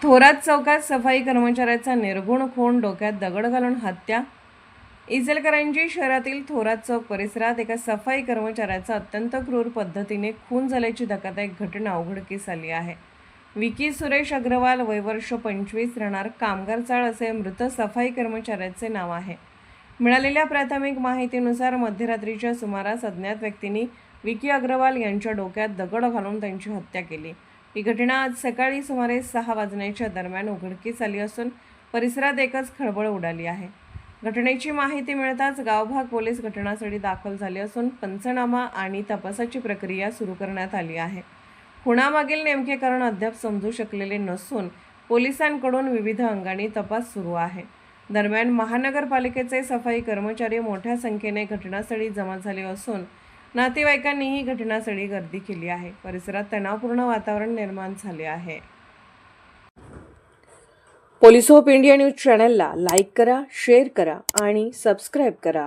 थोरात चौकात सफाई कर्मचाऱ्याचा निर्गुण खून, डोक्यात दगड घालून हत्या. इचलकरंजी शहरातील थोरात चौक परिसरात एका सफाई कर्मचाऱ्याचा अत्यंत क्रूर पद्धतीने खून झाल्याची धक्कादायक घटना उघडकीस आली आहे. विकी सुरेश अग्रवाल, वय वर्ष 25, राहणार कामगार चाळ असे मृत सफाई कर्मचाऱ्याचे नाव आहे. मिळालेल्या प्राथमिक माहितीनुसार मध्यरात्रीच्या सुमारास अज्ञात व्यक्तींनी विकी अग्रवाल यांच्या डोक्यात दगड घालून त्यांची हत्या केली. ही घटना आज सकाळी सुमारे 6 वाजण्याच्या दरम्यान उघडकीस आली असून परिसरात एकच खळबळ उडाली आहे. घटनेची माहिती मिळताच गावभाग पोलीस घटनास्थळी दाखल झाले असून पंचनामा आणि तपासाची प्रक्रिया सुरू करण्यात आली आहे. खुनामागील नेमके कारण अद्याप समजू शकलेले नसून पोलिसांकडून विविध अंगांनी तपास सुरू आहे. दरम्यान महानगरपालिकेचे सफाई कर्मचारी मोठ्या संख्येने घटनास्थळी जमा झाले असून नातेवाईकांनीही घटनास्थळी गर्दी केली आहे. परिसरात तणावपूर्ण वातावरण निर्माण झाले आहे. पोलीस ऑफ इंडिया न्यूज चॅनलला लाईक करा, शेअर करा आणि सबस्क्राईब करा.